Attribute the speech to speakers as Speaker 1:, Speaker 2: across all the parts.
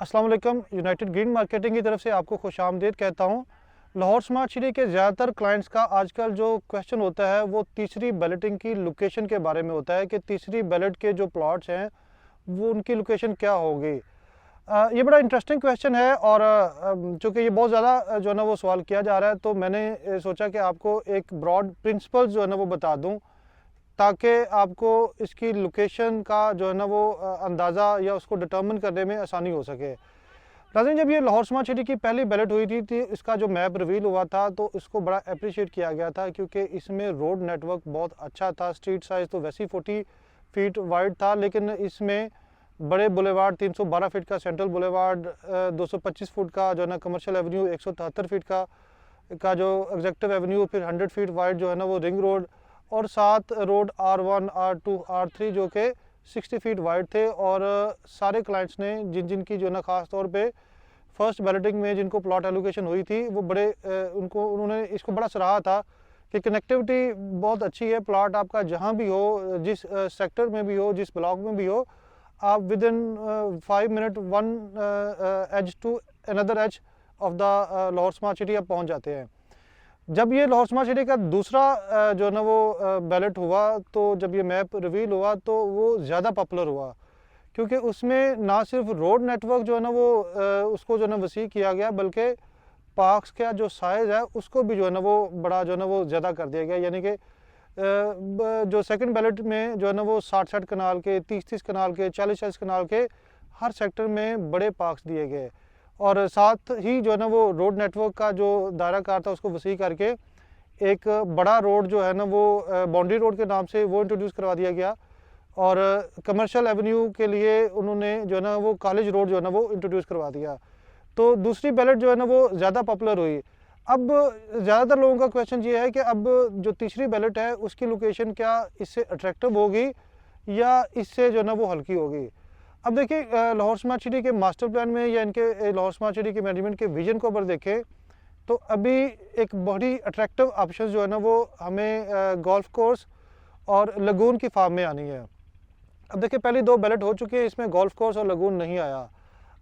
Speaker 1: अस्सलाम वालेकुम। United green marketing की तरफ से आपको खुशामदीद कहता हूँ। लाहौर स्मार्ट सिटी के ज़्यादातर क्लाइंट्स का आजकल जो क्वेश्चन होता है वो तीसरी बैलेटिंग की लोकेशन के बारे में होता है कि तीसरी बैलेट के जो प्लॉट्स हैं वो उनकी लोकेशन क्या होगी। ये बड़ा इंटरेस्टिंग क्वेश्चन है और चूँकि ये बहुत ज़्यादा जो है ना वो सवाल किया जा रहा है, तो मैंने सोचा कि आपको एक ब्रॉड प्रिंसिपल्स जो है ना वो बता दूँ, ताकि आपको इसकी लोकेशन का जो है ना वो अंदाज़ा या उसको डिटर्मिन करने में आसानी हो सके। नाज़रीन, जब ये लाहौर स्मार्ट सिटी की पहली बैलेट हुई थी इसका जो मैप रिवील हुआ था तो इसको बड़ा अप्रिशिएट किया गया था, क्योंकि इसमें रोड नेटवर्क बहुत अच्छा था। स्ट्रीट साइज़ तो वैसे ही 40 फीट वाइड था, लेकिन इसमें बड़े बुलेवार्ड 312 फीट का सेंट्रल बुलेवार्ड, 225 फुट का जो है ना कमर्शियल एवेन्यू, 173 फीट का जो एग्जेक्टिव एवेन्यू, फिर 100 फीट वाइड जो है ना वो रिंग रोड, और 7 रोड R1, R2, R3 जो कि 60 फीट वाइड थे। और सारे क्लाइंट्स ने जिनकी जो है ना ख़ास तौर पे फर्स्ट बैलेटिंग में जिनको प्लॉट एलोकेशन हुई थी वो बड़े उन्होंने इसको बड़ा सराहा था कि कनेक्टिविटी बहुत अच्छी है। प्लॉट आपका जहाँ भी हो, जिस सेक्टर में भी हो, जिस ब्लॉक में भी हो, आप within 5 minute one edge to another edge of the Lahore smart city आप पहुँच जाते हैं। जब ये लाहौर स्मार्ट सिटी का दूसरा जो है ना वो बैलेट हुआ, तो जब ये मैप रिवील हुआ तो वो ज़्यादा पॉपुलर हुआ, क्योंकि उसमें ना सिर्फ रोड नेटवर्क जो है ना वो उसको जो है ना वसी किया गया, बल्कि पार्क्स का जो साइज़ है उसको भी जो है ना वो बड़ा जो है ना वो ज़्यादा कर दिया गया। यानी कि जो सेकंड बैलेट में जो है ना वो 60-60 कनाल के, 30-30 कनाल के, 40-40 कनाल के हर सेक्टर में बड़े पार्क्स दिए गए। और साथ ही जो है ना वो रोड नेटवर्क का जो दायरा कार था उसको वसी करके एक बड़ा रोड जो है ना वो बाउंड्री रोड के नाम से वो इंट्रोड्यूस करवा दिया गया। और कमर्शियल एवेन्यू के लिए उन्होंने जो है ना वो कॉलेज रोड जो है ना वो इंट्रोड्यूस करवा दिया। तो दूसरी बैलेट जो है ना वो ज़्यादा पॉपुलर हुई। अब ज़्यादातर लोगों का क्वेश्चन ये है कि अब जो तीसरी बैलेट है उसकी लोकेशन क्या इससे अट्रैक्टिव होगी या इससे जो है ना वो हल्की होगी। अब देखिए, लाहौर स्मार्ट सिटी के मास्टर प्लान में या इनके लाहौर स्मार्ट सिटी के मैनेजमेंट के विजन को अगर देखें तो अभी एक बड़ी अट्रैक्टिव ऑप्शन जो है ना वो हमें गोल्फ कोर्स और लगून की फार्म में आनी है। अब देखिए, पहली 2 बैलेट हो चुकी है, इसमें गोल्फ कोर्स और लगून नहीं आया।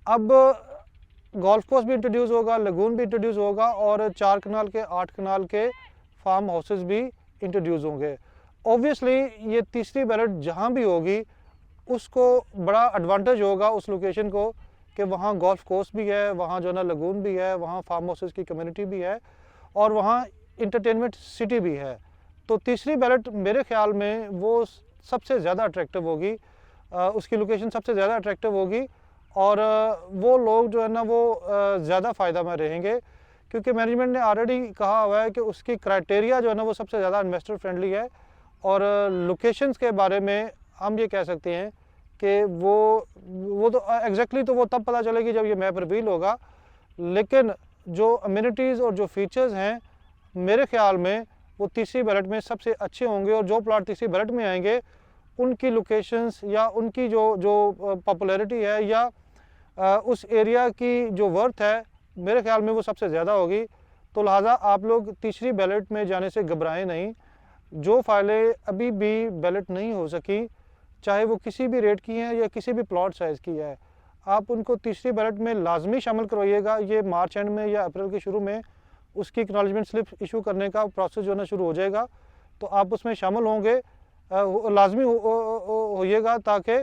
Speaker 1: अब गोल्फ कोर्स भी इंट्रोड्यूस होगा, लगून भी इंट्रोड्यूस होगा, और 4 कनाल के 8 कनाल के फार्म हाउसेस भी इंट्रोड्यूस होंगे। ऑब्वियसली ये तीसरी बैलेट जहाँ भी होगी उसको बड़ा एडवांटेज होगा उस लोकेशन को कि वहाँ गोल्फ कोर्स भी है, वहाँ जो है ना लगून भी है, वहाँ फार्म हाउसेस की कम्युनिटी भी है, और वहाँ इंटरटेनमेंट सिटी भी है। तो तीसरी बैलेट मेरे ख्याल में वो सबसे ज़्यादा अट्रैक्टिव होगी, उसकी लोकेशन सबसे ज़्यादा अट्रैक्टिव होगी, और वो लोग जो है ना वो ज़्यादा फ़ायदा में रहेंगे, क्योंकि मैनेजमेंट ने ऑलरेडी कहा हुआ है कि उसकी क्राइटेरिया जो है ना वो सबसे ज़्यादा इन्वेस्टर फ्रेंडली है। और लोकेशंस के बारे में हम ये कह सकते हैं कि वो तो एग्जैक्टली तो वो तब पता चलेगी जब ये मैप रिवील होगा, लेकिन जो अम्यूनिटीज़ और जो फीचर्स हैं मेरे ख्याल में वो तीसरी बैलेट में सबसे अच्छे होंगे। और जो प्लॉट तीसरी बैलेट में आएंगे उनकी लोकेशंस या उनकी जो पॉपुलैरिटी है या उस एरिया की जो वर्थ है मेरे ख्याल में वो सबसे ज़्यादा होगी। तो लिहाजा आप लोग तीसरी बैलेट में जाने से घबराएं नहीं। जो फाइलें अभी भी बैलेट नहीं हो सकी, चाहे वो किसी भी रेट की हैं या किसी भी प्लॉट साइज़ की है, आप उनको तीसरी बैलेट में लाजमी शामिल करवाइएगा। ये मार्च एंड में या अप्रैल के शुरू में उसकी एक्नॉलेजमेंट स्लिप इशू करने का प्रोसेस जो है ना शुरू हो जाएगा, तो आप उसमें शामिल होंगे, लाजमी होइएगा, ताकि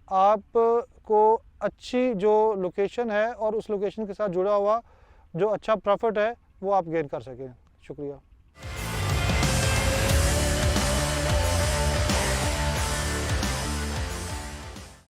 Speaker 1: आपको अच्छी जो लोकेशन है और उस लोकेशन के साथ जुड़ा हुआ जो अच्छा प्रॉफिट है वो आप गेन कर सकें। शुक्रिया।